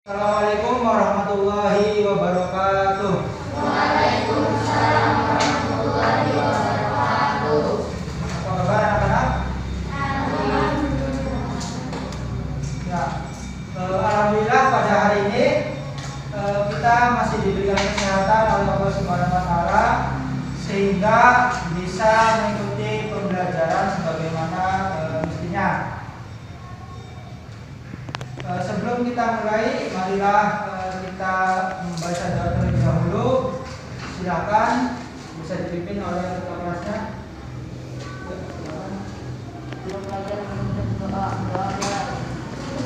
Assalamualaikum warahmatullahi wabarakatuh. Waalaikumsalam warahmatullahi wabarakatuh. Apa kabar anak-anak? Ya, alhamdulillah pada hari ini kita masih diberikan kesehatan oleh Allah Subhanahu wa taala sehingga bisa mengikuti pembelajaran sebagaimana mestinya. Sebelum kita mulai, marilah kita membaca doa terlebih dahulu. Silakan, bisa dipimpin oleh ketua kelasnya.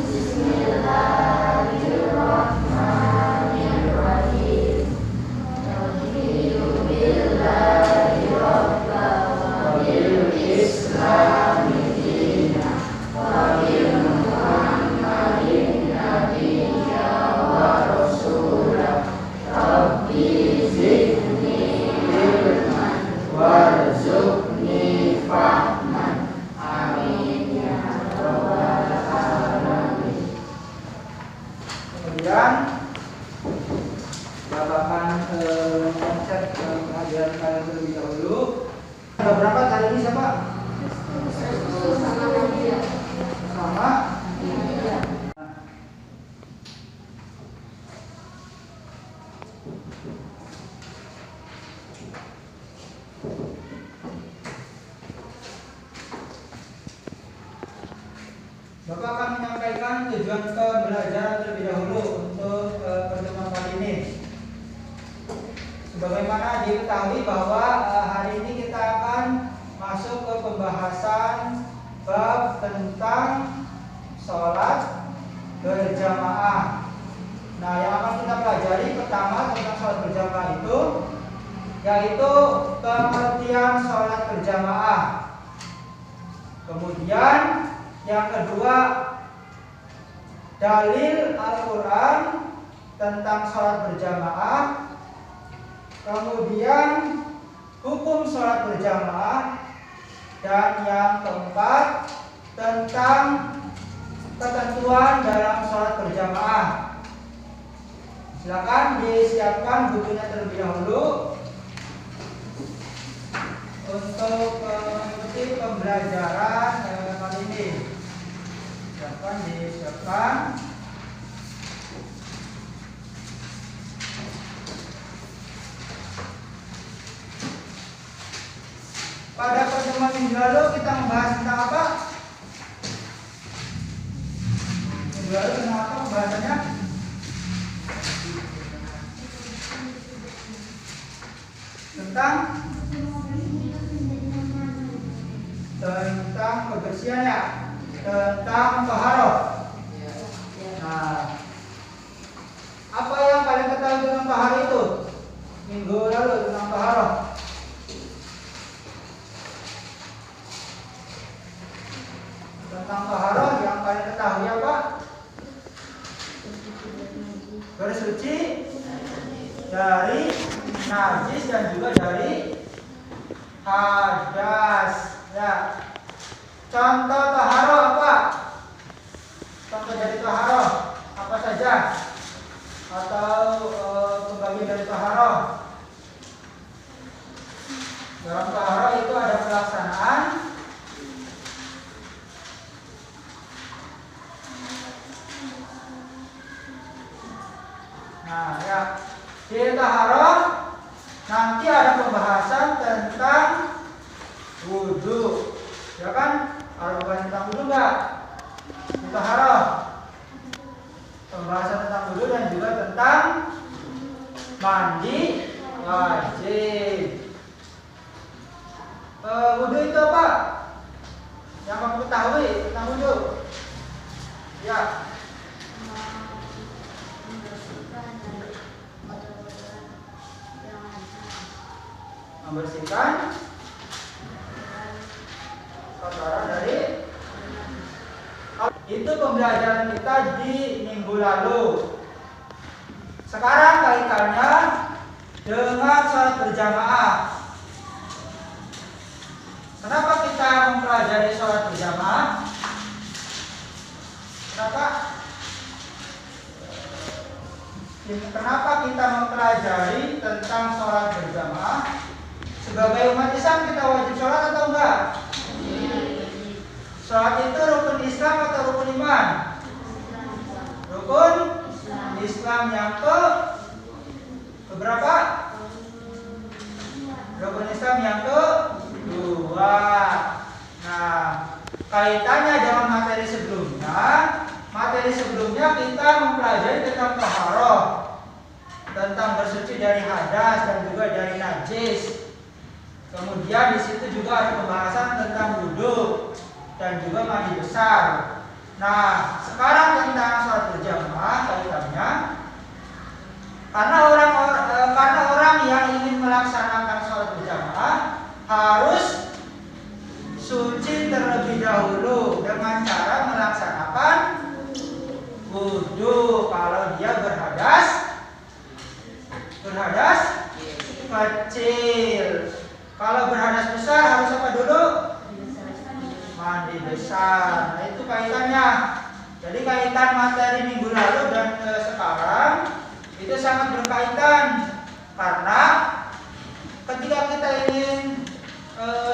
Bismillahirrahmanirrahim. Raditu billahi rabban wa bil islami dinan wa bil Muhammadin nabiyya wa rasulah. Rabbi zidni ilman warzuqni fahman. Amin ya rabbal alamin. Kemudian Bapak akan mengecek kehadiran kalian terlebih dahulu. Ada berapa kali ini siapa? Sama. Bapak akan menyampaikan tujuan pembelajaran terlebih dahulu untuk pertemuan kali ini. Sebagaimana diketahui bahwa hari ini kita akan masuk ke pembahasan bab tentang sholat berjamaah. Nah, yang akan kita pelajari pertama tentang sholat berjamaah itu yaitu pengertian sholat berjamaah. Kemudian yang kedua, dalil Al-Quran tentang sholat berjamaah. Kemudian hukum sholat berjamaah. Dan yang keempat, tentang ketentuan dalam sholat berjamaah. Silakan disiapkan bukunya terlebih dahulu untuk mengikuti pembelajaran kali ini. Disiapkan. Pada pertemuan minggu lalu kita membahas tentang apa? Minggu lalu tentang apa pembahasannya? Tentang kebersihannya, tentang taharah. Nah, apa yang kalian ketahui tentang taharah itu? Minggu lalu tentang taharah. Tentang taharah yang kalian ketahui apa? Bersuci dari najis dan juga dari hadas. Ya. Contoh taharah apa? Contoh dari taharah apa saja? Atau pembagian dari taharah? Dalam taharah itu ada pelaksanaan, nah ya, di taharah nanti ada pembahasan tentang wudhu, ya kan? Ada pembahasan tentang wudhu enggak? Di taharah pembahasan tentang wudhu dan juga tentang mandi wajib. Wudhu itu apa? Yang kamu ketahui tentang wudhu? Ya. Membersihkan kotoran dari. Itu pembelajaran kita di minggu lalu. Sekarang kaitannya dengan sholat berjamaah. Kenapa kita mempelajari sholat berjamaah? Kenapa? Kenapa kita mempelajari tentang sholat berjamaah? Sebagai umat Islam kita wajib sholat atau enggak? Sholat itu rukun Islam atau rukun iman? Rukun Islam yang keberapa? Rukun Islam yang kedua. Nah, kaitannya dengan materi sebelumnya kita mempelajari tentang taharah, tentang bersuci dari hadas dan juga dari najis. Kemudian di situ juga ada pembahasan tentang wudhu dan juga mandi besar. Nah, sekarang tentang sholat berjamaah kaitannya, karena orang yang ingin melaksanakan sholat berjamaah harus suci terlebih dahulu dengan cara melaksanakan wudhu. Kalau dia berhadas kecil. Kalau berhadas besar harus apa dulu? Mandi besar. Nah, itu kaitannya. Jadi kaitan materi minggu lalu dan sekarang itu sangat berkaitan, karena ketika kita ingin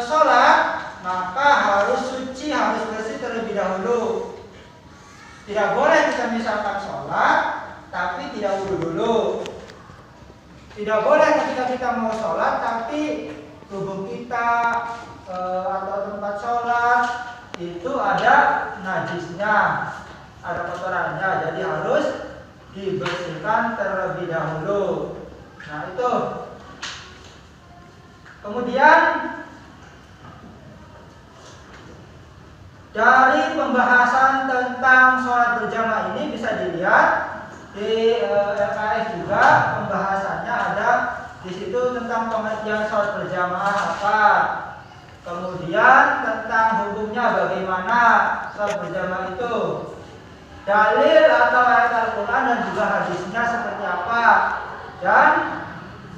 sholat, maka harus suci, harus bersih terlebih dahulu. Tidak boleh kita misalkan sholat tapi tidak wudhu dulu. Tidak boleh ketika kita mau sholat tapi tubuh kita atau tempat sholat itu ada najisnya, ada kotorannya, jadi harus dibersihkan terlebih dahulu. Nah, itu. Kemudian dari pembahasan tentang sholat berjamaah ini bisa dilihat di LKS juga pembahasannya ada di situ tentang pengertian sholat berjamaah apa, kemudian tentang hukumnya bagaimana sholat berjamaah itu, dalil atau ayat Al-Quran dan juga hadisnya seperti apa, dan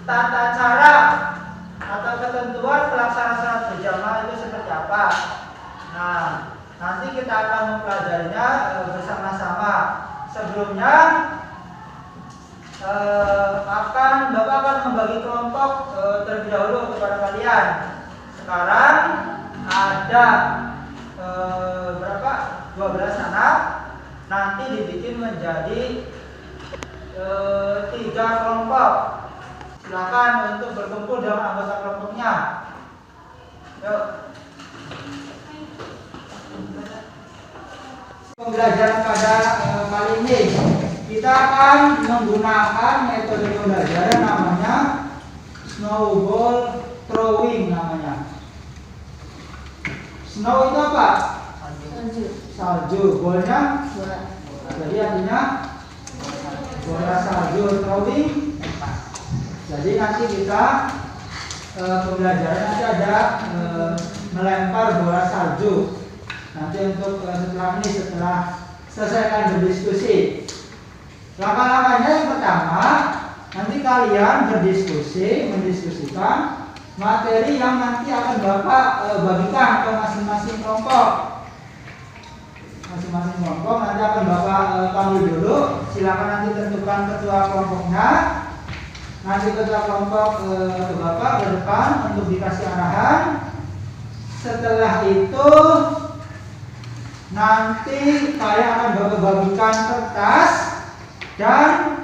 tata cara atau ketentuan pelaksanaan sholat berjamaah itu seperti apa. Nah, nanti kita akan mempelajarinya bersama-sama. Sebelumnya Bapak akan membagi kelompok terlebih dahulu kepada kalian. Sekarang ada berapa? 12 anak. Nanti dibikin menjadi 3 kelompok. Silakan untuk berkumpul dengan anggota kelompoknya. Yuk. Pembelajaran pada kali ini kita akan menggunakan metode pembelajaran namanya snowball throwing namanya. Snow itu apa? Salju. Bolanya? Jadi artinya bola salju. Throwing. Jadi nanti kita pembelajaran nanti ada melempar bola salju. Nanti untuk setelah selesaikan berdiskusi. Langkah-langkahnya yang pertama, nanti kalian mendiskusikan materi yang nanti akan Bapak bagikan ke masing-masing kelompok. Masing-masing kelompok nanti akan Bapak panggil dulu. Silakan nanti tentukan ketua kelompoknya. Nanti ketua kelompok ke Bapak ke depan untuk dikasih arahan. Setelah itu nanti kalian akan bagikan kertas dan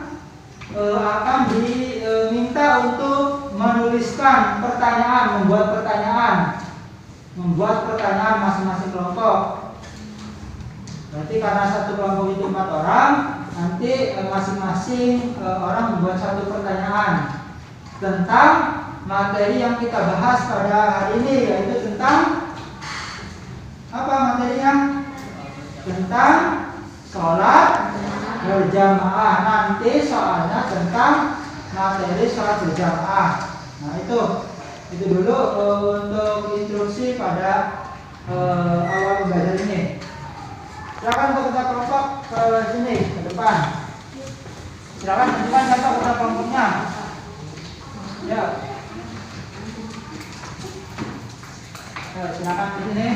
akan diminta untuk menuliskan pertanyaan, membuat pertanyaan masing-masing kelompok. Berarti karena satu kelompok itu 4 orang, nanti masing-masing orang membuat satu pertanyaan tentang materi yang kita bahas pada hari ini, yaitu tentang apa materinya? Tentang sholat berjamaah. Nanti soalnya tentang materi sholat berjamaah. Nah, itu dulu untuk instruksi pada awal pembelajaran ini. Silakan untuk kita kelompok ke sini ke depan. Silakan tunjukkan kepada kelompoknya. Ya. Silakan di sini.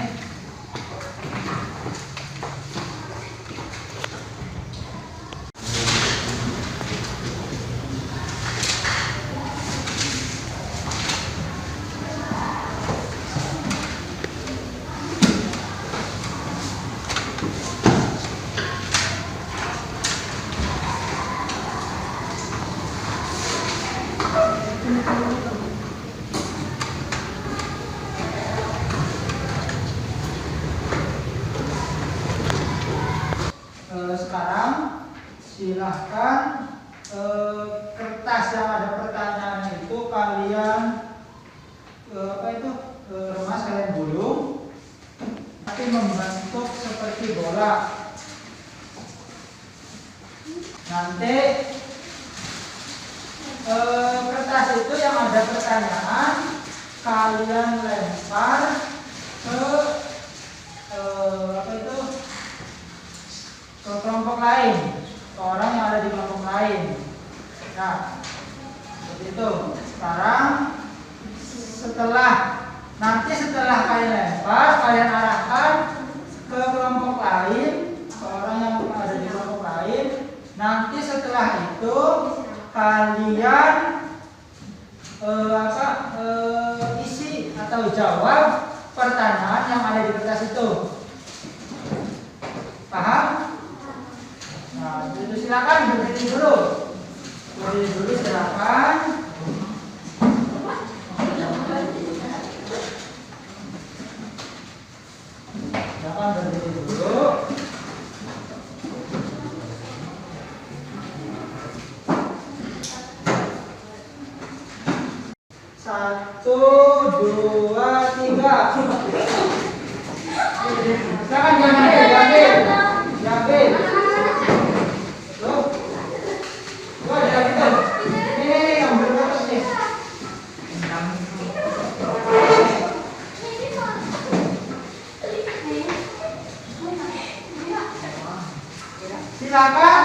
sekarang silahkan kertas yang ada pertanyaannya itu kalian remas, kalian gulung, tapi membentuk seperti bola. Nanti kertas itu yang ada pertanyaan kalian lempar ke ke kelompok lain, ke orang yang ada di kelompok lain. Nah, seperti itu. Sekarang setelah kalian lempar, kalian arahkan ke kelompok lain, ke orang yang ada di kelompok lain. Nanti setelah itu kalian isi atau jawab pertanyaan yang ada di kertas itu. Paham? Nah, itu silakan berdiri dulu. Berdiri dulu silakan. Silakan berdiri dulu. Satu, dua, tiga. Silakan diambil. Loh, ada gitu. Ini ambil kertas nih. Silakan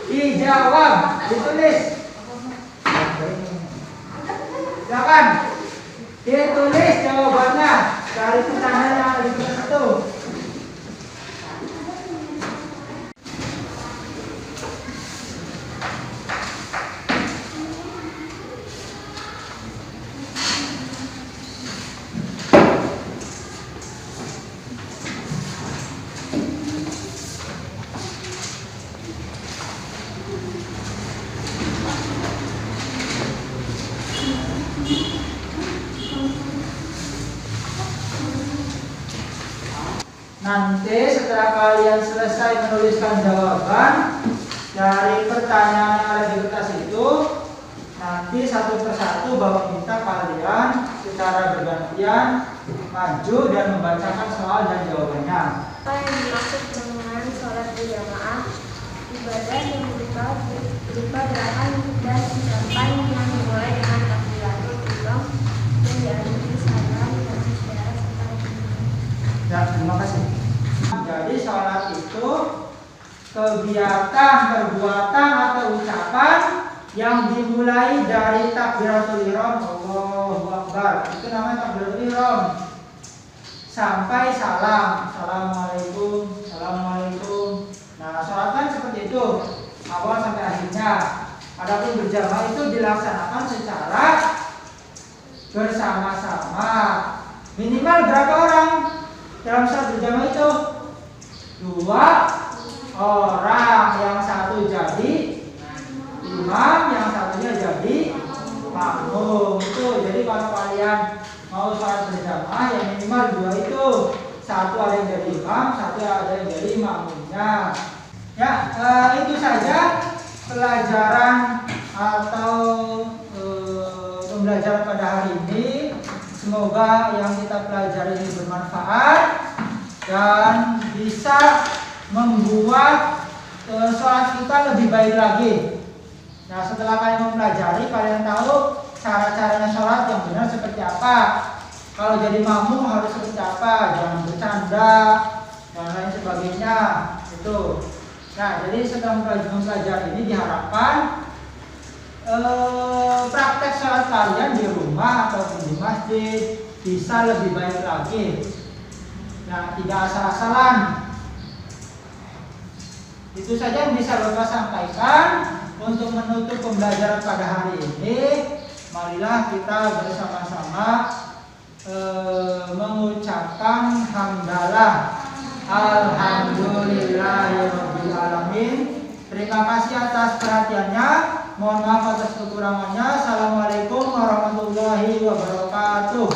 dijawab, ditulis. Silakan ditulis jawabannya dari pertanyaan yang ada di kertas itu. Nanti setelah kalian selesai menuliskan jawaban dari pertanyaan yang ada di kertas itu, nanti satu persatu Bapak minta kalian secara bergantian maju dan membacakan soal dan jawabannya. Apa yang dimaksud dengan sholat berjamaah? Ibadah yang berupa gerakan dan ucapan yang dimulai dengan takbiratul ihram dan diakhiri salam dan isyarat serta Ya, terima kasih. Jadi sholat itu kegiatan, perbuatan atau ucapan yang dimulai dari takbiratul ihram, Allahu Akbar. Itu namanya takbiratul ihram. Sampai salam, assalamualaikum, assalamualaikum. Nah, sholat kan seperti itu, awal sampai akhirnya. Adapun berjamaah itu dilaksanakan secara bersama-sama. Minimal berapa orang dalam sholat berjamaah itu? 2 orang, yang satu jadi imam, yang satunya jadi makmum. Itu jadi kalau kalian mau sholat berjamaah yang minimal 2 itu, satu ada yang jadi imam, satu ada yang jadi makmumnya. Ya, itu saja pelajaran atau pembelajaran pada hari ini. Semoga yang kita pelajari ini bermanfaat dan bisa membuat sholat kita lebih baik lagi. Nah, setelah kalian mempelajari, kalian tahu cara-caranya sholat yang benar seperti apa. Kalau jadi makmum harus seperti apa, jangan bercanda dan lain sebagainya. Itu. Nah, jadi setelah mempelajari ini diharapkan praktek sholat kalian di rumah ataupun di masjid bisa lebih baik lagi. Nah, tidak asal-asalan. Itu saja yang bisa Bapak sampaikan untuk menutup pembelajaran pada hari ini. Marilah kita bersama-sama mengucapkan hamdalah alhamdulillahirabbil alamin. Terima kasih atas perhatiannya. Mohon maaf atas kekurangannya. Assalamualaikum warahmatullahi wabarakatuh.